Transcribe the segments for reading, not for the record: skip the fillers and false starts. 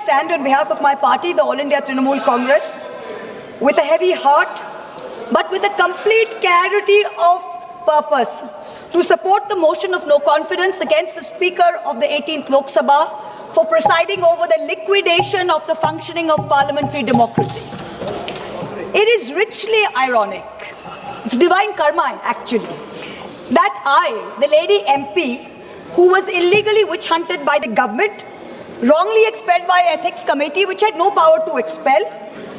stand on behalf of my party, the All India Trinamool Congress, with a heavy heart, but with a complete clarity of purpose, to support the motion of no confidence against the Speaker of the 18th Lok Sabha for presiding over the liquidation of the functioning of parliamentary democracy. It is richly ironic, it's divine karma actually, that I, the lady MP, who was illegally witch hunted by the government, wrongly expelled by Ethics Committee, which had no power to expel,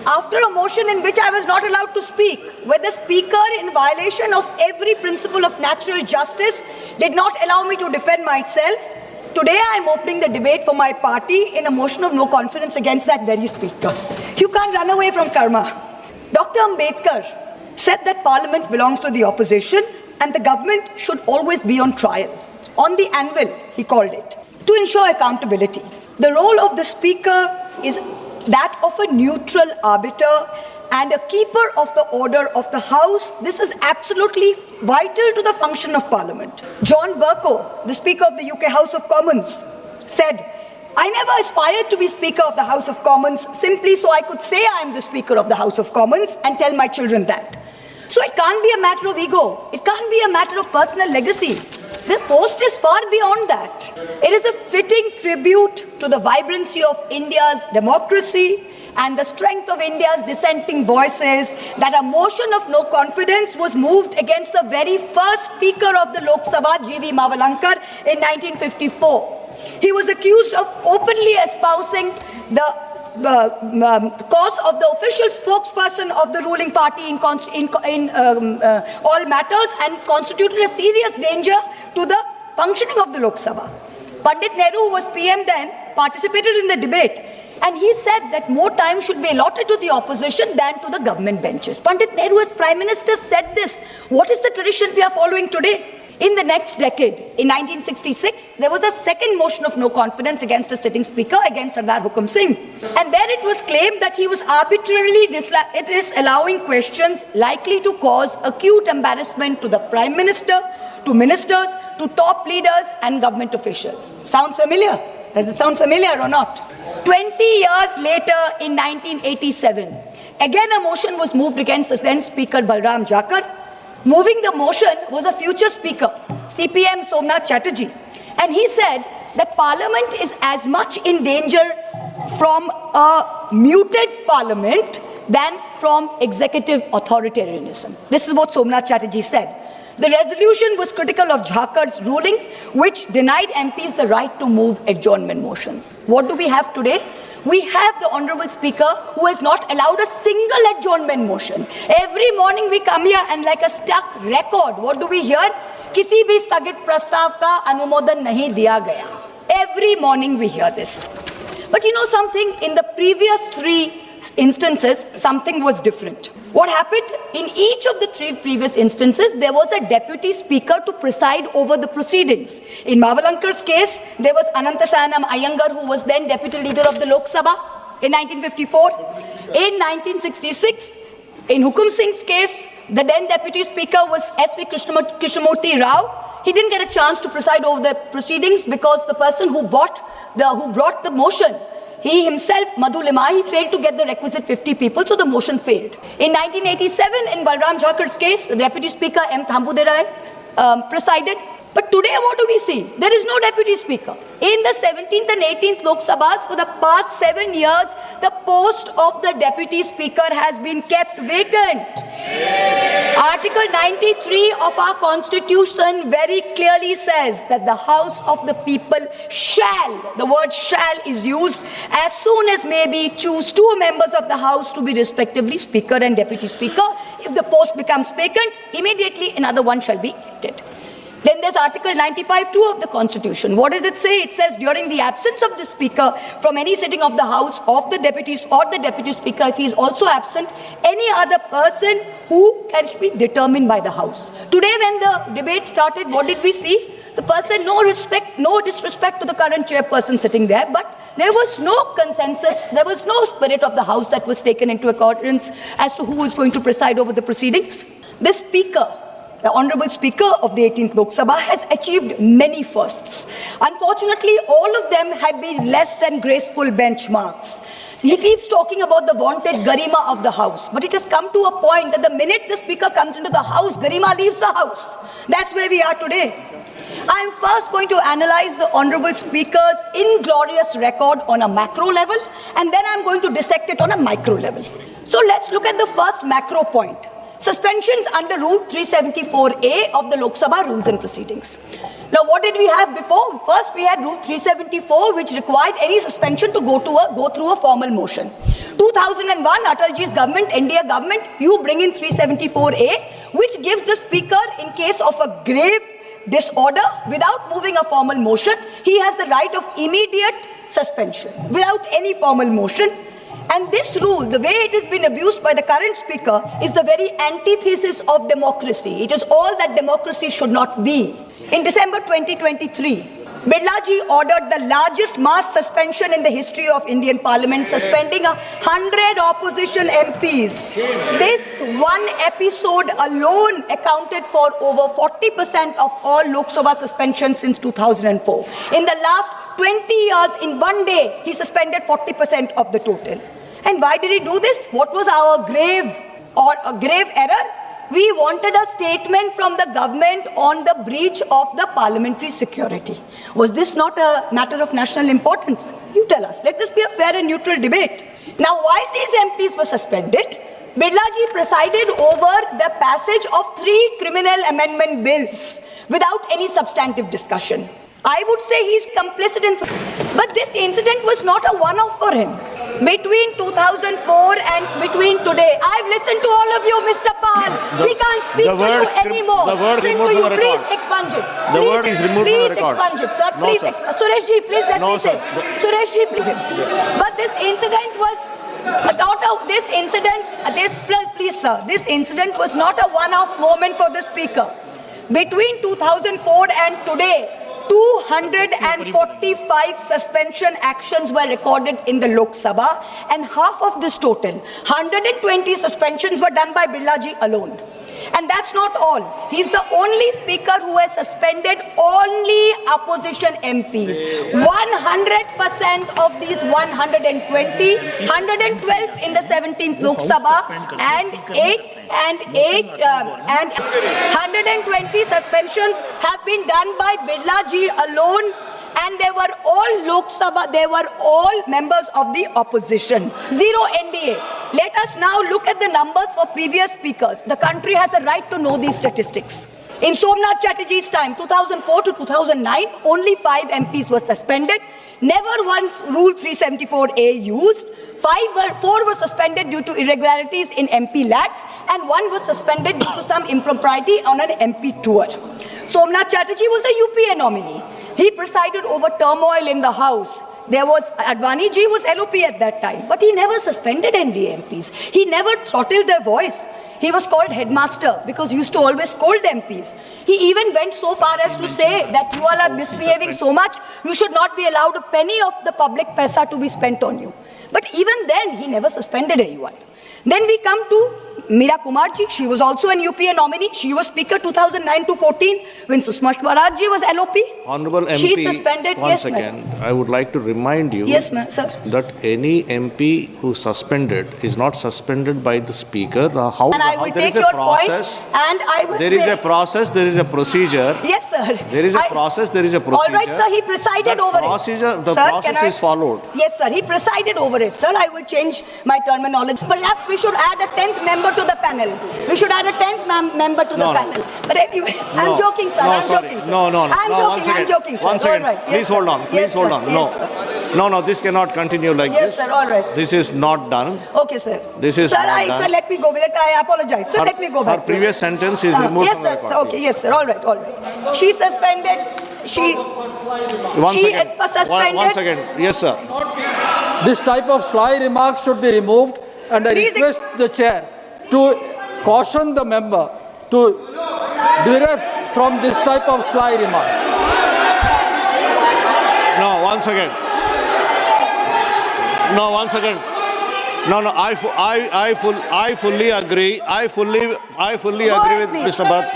after a motion in which I was not allowed to speak, where the Speaker, in violation of every principle of natural justice, did not allow me to defend myself. Today I am opening the debate for my party in a motion of no confidence against that very Speaker. You can't run away from karma. Dr. Ambedkar said that Parliament belongs to the opposition and the government should always be on trial. On the anvil, he called it, to ensure accountability. The role of the Speaker is that of a neutral arbiter and a keeper of the order of the House. This is absolutely vital to the function of Parliament. John Bercow, the Speaker of the UK House of Commons, said, "I never aspired to be Speaker of the House of Commons simply so I could say I am the Speaker of the House of Commons and tell my children that." So it can't be a matter of ego. It can't be a matter of personal legacy. The post is far beyond that. It is a fitting tribute to the vibrancy of India's democracy and the strength of India's dissenting voices that a motion of no confidence was moved against the very first Speaker of the Lok Sabha, G.V. Mavalankar, in 1954. He was accused of openly espousing the cause of the official spokesperson of the ruling party in all matters and constituted a serious danger to the functioning of the Lok Sabha. Pandit Nehru, who was PM then, participated in the debate, and he said that more time should be allotted to the opposition than to the government benches. Pandit Nehru as Prime Minister said this. What is the tradition we are following today? In the next decade, in 1966, there was a second motion of no confidence against a sitting Speaker, against Sardar Hukum Singh. And there it was claimed that he was arbitrarily disallowing questions likely to cause acute embarrassment to the Prime Minister, to ministers, to top leaders and government officials. Sounds familiar? Does it sound familiar or not? 20 years later, in 1987, again a motion was moved against the then Speaker Balram Jakar. Moving the motion was a future Speaker, CPM Somnath Chatterjee. And he said that Parliament is as much in danger from a muted Parliament than from executive authoritarianism. This is what Somnath Chatterjee said. The resolution was critical of Jakar's rulings, which denied MPs the right to move adjournment motions. What do we have today? We have the Honorable Speaker who has not allowed a single adjournment motion. Every morning we come here and like a stuck record, what do we hear? किसी भी स्थगित प्रस्ताव का अनुमोदन नहीं दिया गया. Every morning we hear this. But you know something? In the previous three instances, something was different. What happened? In each of the three previous instances, there was a deputy speaker to preside over the proceedings. In Mavalankar's case, there was Anantasayanam Iyengar, who was then deputy leader of the Lok Sabha in 1954. In 1966, in Hukum Singh's case, the then deputy speaker was S.V. Krishnamurti Rao. He didn't get a chance to preside over the proceedings because the person who brought the motion, he himself, Madhu Limahi, failed to get the requisite 50 people, so the motion failed. In 1987, in Balram Jakar's case, the Deputy Speaker M. Thambuderai presided. But today, what do we see? There is no Deputy Speaker. In the 17th and 18th Lok Sabhas, for the past 7 years, the post of the Deputy Speaker has been kept vacant. Article 93 of our Constitution very clearly says that the House of the People shall, the word shall is used, as soon as may be, choose two members of the House to be respectively Speaker and Deputy Speaker. If the post becomes vacant, immediately another one shall be elected. Then there's Article 95(2) of the Constitution. What does it say? It says during the absence of the Speaker from any sitting of the House of the deputies or the Deputy Speaker, if he is also absent, any other person who can be determined by the House. Today when the debate started, what did we see? The person, no disrespect to the current chairperson sitting there, but there was no consensus, there was no spirit of the House that was taken into accordance as to who is going to preside over the proceedings. The Speaker the Honorable Speaker of the 18th Lok Sabha, has achieved many firsts. Unfortunately, all of them have been less than graceful benchmarks. He keeps talking about the vaunted garima of the House, but it has come to a point that the minute the Speaker comes into the House, garima leaves the House. That's where we are today. I am first going to analyze the Honorable Speaker's inglorious record on a macro level, and then I'm going to dissect it on a micro level. So let's look at the first macro point. Suspensions under Rule 374A of the Lok Sabha Rules and Proceedings. Now, what did we have before? First, we had Rule 374, which required any suspension to go through a formal motion. 2001, Atalji's government, NDA government, you bring in 374A, which gives the Speaker, in case of a grave disorder, without moving a formal motion, he has the right of immediate suspension, without any formal motion. And this rule, the way it has been abused by the current Speaker, is the very antithesis of democracy. It is all that democracy should not be. In December 2023, Birlaji ordered the largest mass suspension in the history of Indian Parliament, suspending 100 opposition MPs. This one episode alone accounted for over 40% of all Lok Sabha suspensions since 2004. In the last 20 years, in one day, he suspended 40% of the total. And why did he do this? What was our grave error? We wanted a statement from the government on the breach of the parliamentary security. Was this not a matter of national importance? You tell us. Let this be a fair and neutral debate. Now, while these MPs were suspended, Birlaji presided over the passage of 3 criminal amendment bills without any substantive discussion. I would say he's complicit in... But this incident was not a one-off for him. Between 2004 and between today, I've listened to all of you, Mr. Pal. We can't speak to you anymore. The word removed from the record. Please expunge it. The word is removed from the record. Please expunge it, sir. No, Please sir. Sureshji, please let me say. Sir. Sureshji, please. But this incident was not a... Please, sir. This incident was not a one-off moment for the Speaker. Between 2004 and today, 245 suspension actions were recorded in the Lok Sabha, and half of this total, 120 suspensions, were done by Birlaji alone. And that's not all. He's the only Speaker who has suspended only opposition MPs. 100% of these 120, 112 in the 17th Lok Sabha, and 120 suspensions have been done by Birlaji alone. And they were all Lok Sabha, they were all members of the opposition. Zero NDA. Let us now look at the numbers for previous speakers. The country has a right to know these statistics. In Somnath Chatterjee's time, 2004 to 2009, only 5 MPs were suspended. Never once Rule 374A used. 4 were suspended due to irregularities in MP lads, and 1 was suspended due to some impropriety on an MP tour. Somnath Chatterjee was a UPA nominee. He presided over turmoil in the House. Advani ji was LOP at that time, but he never suspended NDA MPs. He never throttled their voice. He was called headmaster because he used to always scold MPs. He even went so far as to say that you all are misbehaving so much, you should not be allowed a penny of the public paisa to be spent on you. But even then, he never suspended anyone. Then we come to Meera Kumarji. She was also an UPA nominee. She was Speaker 2009 to 14 when Sushma Swaraj ji was LOP. Honorable MP, she suspended. Once again, I would like to remind you sir. that any MP who suspended is not suspended by the Speaker. The House, and I will there take is a your process. Point, and I will there say, is a process. There is a procedure. Yes, sir. There is a process. There is a procedure. All right, sir. He presided over it. The process is followed. Yes, sir. He presided over it, sir. I will change my terminology. Perhaps we should add a 10th member to the panel. We should add a 10th member to the panel. But anyway, I'm joking, sir. I'm joking, sir. I'm joking, sir. One second. All right. Please hold on. Please hold on. No, this cannot continue like this. Yes, sir. All right. This is not done. Okay, sir. This is sir, not done. Sir, let me go. I apologize. Sir, let me go back. Our previous sentence is removed from the record. Yes, sir. Okay, yes, sir. All right. She suspended. She is suspended. One second. Yes, sir. This type of sly remarks should be removed, and I request the chair to caution the member to derive from this type of sly remark. No, once again. I fully agree. I fully agree with Mr. Bharat.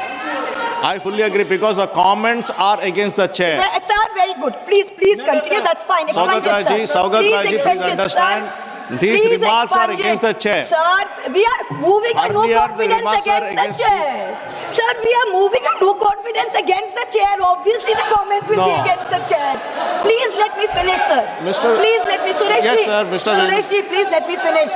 I fully agree because the comments are against the chair. Sir, very good. Please continue. That's fine. Expunge it, sir. Saugat Please Raji, expunge please it, understand. sir. These Please remarks are expunge against it. the chair. Sir, we are moving a no Earlier, the confidence remarks were against the against chair. Sir, we are moving a no confidence against the chair. Obviously, the comments will be No. against the chair. Please let me finish, sir. Please let me, Suresh Yes, ji. sir, Mr. Suresh ji, please let me finish.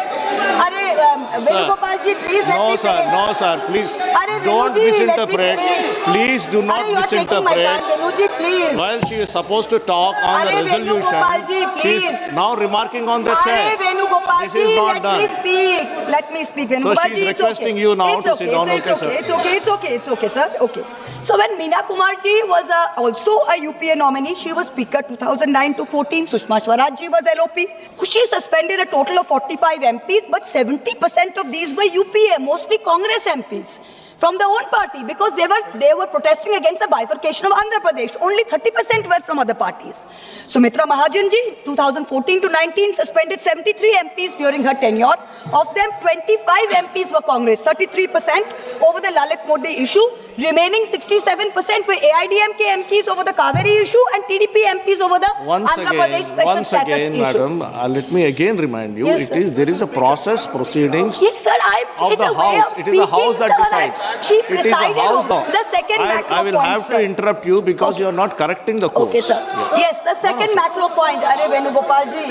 Venugopal ji, please let me finish. No, sir, please. Venu Don't ji, let me misinterpret. finish. Please do not You are taking my misinterpret. time, Venu ji, please. While she is supposed to talk on the Venugopal ji, resolution, she please. is now remarking on the chair. Venugopal This ji, is not let done. me speak. Let me speak, Venugopal So she's ji. It's requesting okay. you now It's to okay. sit down. It's okay. It's okay, sir. Okay. So when Meena Kumar ji was also a UPA nominee, she was Speaker 2009 to 14. Sushma Swaraj ji was LOP. She suspended a total of 45 MPs, but 70% of these were UPA, mostly Congress MPs. From their own party, because they were protesting against the bifurcation of Andhra Pradesh. Only 30% were from other parties. Sumitra Mahajan ji, 2014 to 19, suspended 73 MPs during her tenure. Of them, 25 MPs were Congress, 33% over the Lalit Modi issue. Remaining 67% were AIDMK MPs over the Kaveri issue and TDP MPs over the Andhra Pradesh special status issue. Madam, let me again remind you, Yes, there is a process proceedings Yes, sir. of the House. It is the House that decides. She It is the presided House. over the second macro I will point, have sir. to interrupt you because Okay. you are not correcting the course. Okay, sir. Yes, the second macro point. Arey Venugopal ji.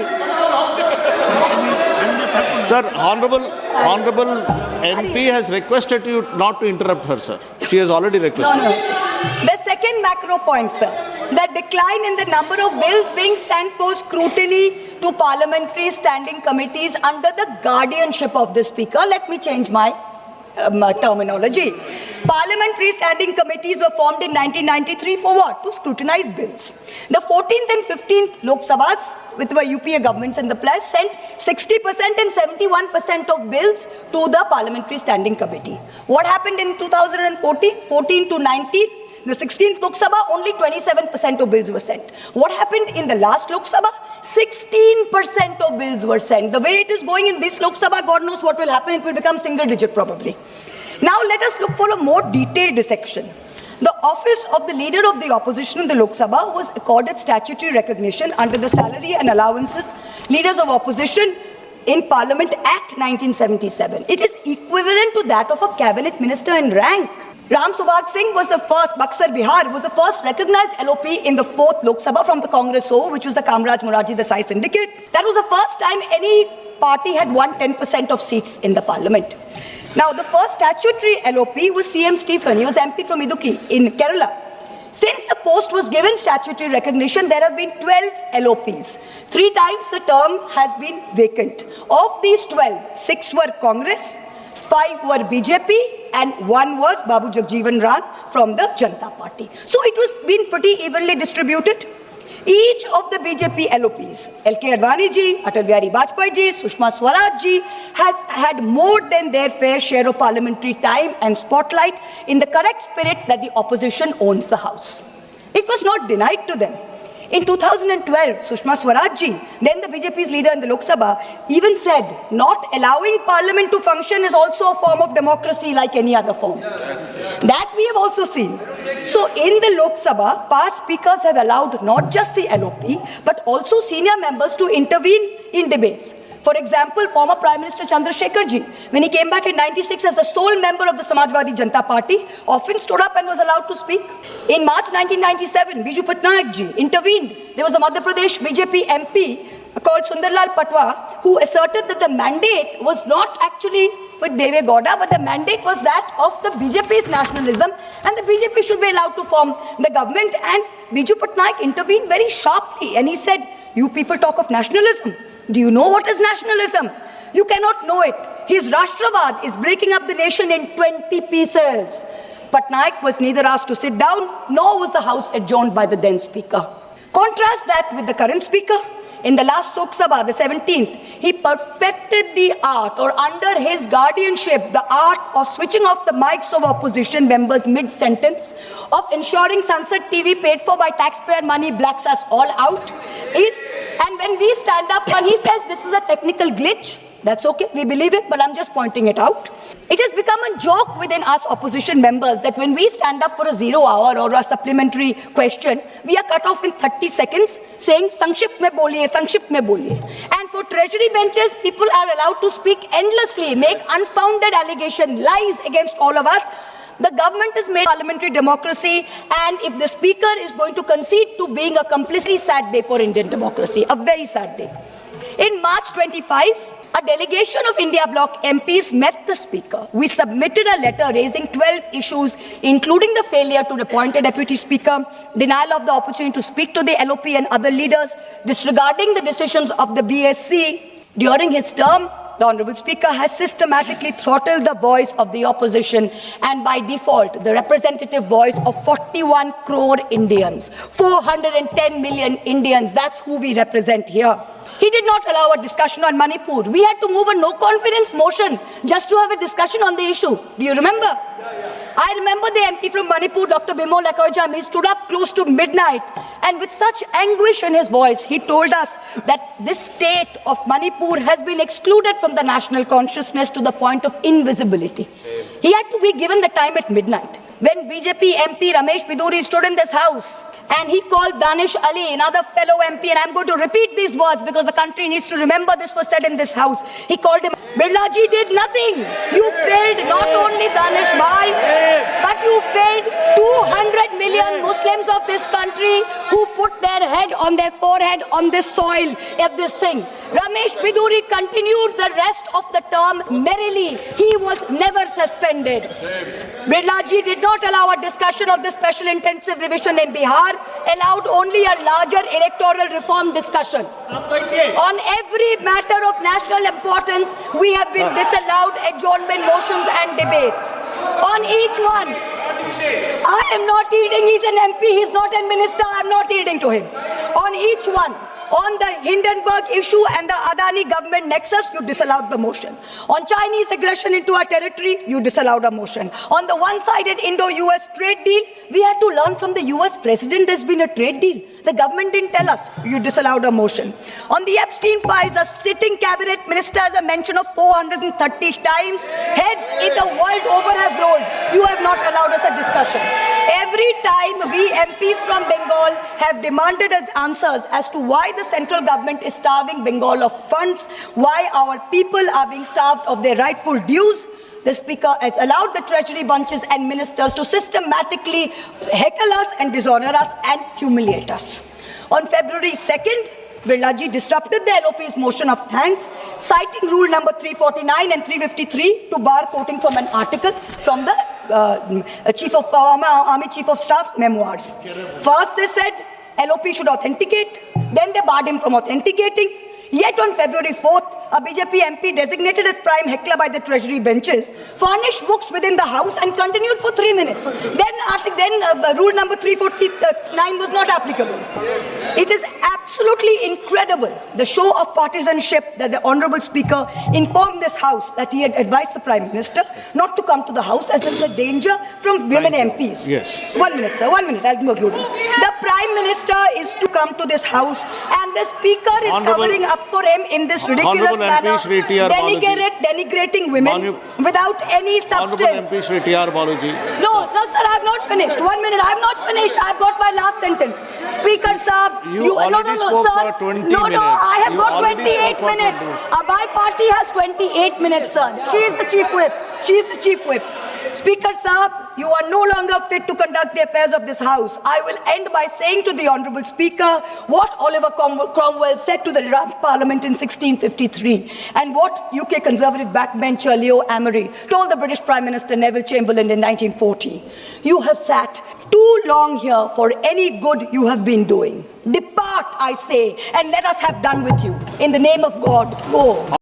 Sir, Honorable MP has requested you not to interrupt her, sir. She has already requested. No. The second macro point, sir. The decline in the number of bills being sent for scrutiny to parliamentary standing committees under the guardianship of the Speaker. Let me change my terminology. Parliamentary standing committees were formed in 1993 for what? To scrutinize bills. The 14th and 15th Lok Sabhas, with the UPA governments in the place, sent 60% and 71% of bills to the Parliamentary Standing Committee. What happened in 2014? 14 to 19? The 16th Lok Sabha, only 27% of bills were sent. What happened in the last Lok Sabha? 16% of bills were sent. The way it is going in this Lok Sabha, God knows what will happen. It will become single digit probably. Now let us look for a more detailed dissection. The office of the leader of the opposition in the Lok Sabha was accorded statutory recognition under the Salary and Allowances Leaders of Opposition in Parliament Act 1977. It is equivalent to that of a cabinet minister in rank. Ram Subhag Singh was the first, Buxar Bihar was the first recognized LOP in the 4th Lok Sabha from the Congress O, which was the Kamraj Morarji Desai syndicate. That was the first time any party had won 10% of seats in the parliament. Now, the first statutory LOP was CM Stephen. He was MP from Idukki in Kerala. Since the post was given statutory recognition, there have been 12 LOPs. 3 times the term has been vacant. Of these 12, 6 were Congress, 5 were BJP, and 1 was Babu Jagjeevan Ram from the Janata Party. So it was been pretty evenly distributed. Each of the BJP LOPs, LK Advani ji, Atal Bihari Vajpayee ji, Sushma Swaraj ji, has had more than their fair share of parliamentary time and spotlight in the correct spirit that the opposition owns the House. It was not denied to them. In 2012, Sushma Swaraj ji, then the BJP's leader in the Lok Sabha, even said, not allowing parliament to function is also a form of democracy like any other form. That we have also seen. So in the Lok Sabha, past speakers have allowed not just the LOP, but also senior members to intervene in debates. For example, former Prime Minister Chandrasekhar ji, when he came back in 96 as the sole member of the Samajwadi Janata Party, often stood up and was allowed to speak. In March 1997, Biju Patnaik ji intervened. There was a Madhya Pradesh BJP MP called Sundarlal Patwa who asserted that the mandate was not actually with Deve Gowda, but the mandate was that of the BJP's nationalism, and the BJP should be allowed to form the government. And Biju Patnaik intervened very sharply, and he said, you people talk of nationalism. Do you know what is nationalism? You cannot know it. His Rashtravad is breaking up the nation in 20 pieces. Patnaik was neither asked to sit down, nor was the House adjourned by the then Speaker. Contrast that with the current Speaker. In the last Lok Sabha, the 17th, he perfected the art, or under his guardianship, the art of switching off the mics of opposition members mid-sentence, of ensuring Sansad TV paid for by taxpayer money blacks us all out. And when we stand up and he says this is a technical glitch, that's okay, we believe it, but I'm just pointing it out. It has become a joke within us opposition members that when we stand up for a 0 hour or a supplementary question, we are cut off in 30 seconds saying, Sankshipt mein boliye, Sankshipt mein boliye. And for treasury benches, people are allowed to speak endlessly, make unfounded allegations, lies against all of us. The government has made parliamentary democracy, and if the speaker is going to concede to being a complicity, sad day for Indian democracy, a very sad day. In March 25, a delegation of India Bloc MPs met the Speaker. We submitted a letter raising 12 issues, including the failure to appoint a Deputy Speaker, denial of the opportunity to speak to the LOP and other leaders, disregarding the decisions of the BSC. During his term, the Honourable Speaker has systematically throttled the voice of the opposition and by default, the representative voice of 41 crore Indians, 410 million Indians, that's who we represent here. He did not allow a discussion on Manipur. We had to move a no-confidence motion just to have a discussion on the issue. Do you remember? I remember the MP from Manipur, Dr. Bimol Ekojam, he stood up close to midnight and with such anguish in his voice, he told us that this state of Manipur has been excluded from the national consciousness to the point of invisibility. He had to be given the time at midnight. When BJP MP Ramesh Biduri stood in this house and he called Danish Ali, another fellow MP, and I'm going to repeat these words because the country needs to remember this was said in this house. He called him, Birlaji did nothing. You failed not only Danish Bhai, but you failed 200 million Muslims of this country who put their head on their forehead on this soil of this thing. Ramesh Biduri continued the rest of the term merrily. He was never suspended. Birlaji did not allow a discussion of the special intensive revision in Bihar, allowed only a larger electoral reform discussion. On every matter of national importance, we have been disallowed adjournment motions and debates. On each one, I am not yielding, he's an MP, he's not a minister, I'm not yielding to him. On each one, on the Hindenburg issue and the Adani government nexus, you disallowed the motion. On Chinese aggression into our territory, you disallowed a motion. On the one-sided Indo-US trade deal, we had to learn from the US president there's been a trade deal. The government didn't tell us. You disallowed a motion. On the Epstein files, a sitting cabinet minister has a mention of 430 times. Heads in the world over have rolled. You have not allowed us a discussion. Every time we MPs from Bengal have demanded answers as to why the central government is starving Bengal of funds, why our people are being starved of their rightful dues, the Speaker has allowed the treasury bunches and ministers to systematically heckle us and dishonor us and humiliate us. On February 2nd, Birlaji disrupted the LOP's motion of thanks, citing rule number 349 and 353 to bar quoting from an article from the Army Chief of Staff's memoirs. First they said LOP should authenticate, then they barred him from authenticating. Yet on February 4th, a BJP MP designated as prime heckler by the treasury benches furnished books within the house and continued for 3 minutes. Then rule number 349 was not applicable. It is absolutely incredible, the show of partisanship that the Honourable Speaker informed this House that he had advised the Prime Minister not to come to the House as there is a danger from women MPs. Yes. 1 minute, sir, 1 minute, I'll conclude. The Prime Minister is to come to this House and the Speaker is covering up for him in this ridiculous manner, denigrating women without any substance. Honourable MPs retire apology. No, sir, I have not finished. 1 minute, I have not finished. I've got my last sentence. Speaker, sir, You already spoke for 20 minutes. I have got 28 minutes. My party has 28 minutes, sir. She is the chief whip. She is the chief whip. Speaker, sir, you are no longer fit to conduct the affairs of this House. I will end by saying to the Honourable Speaker what Oliver Cromwell said to the Parliament in 1653 and what UK Conservative backbencher Leo Amery told the British Prime Minister Neville Chamberlain in 1940. You have sat too long here for any good you have been doing. Depart, I say, and let us have done with you. In the name of God, go.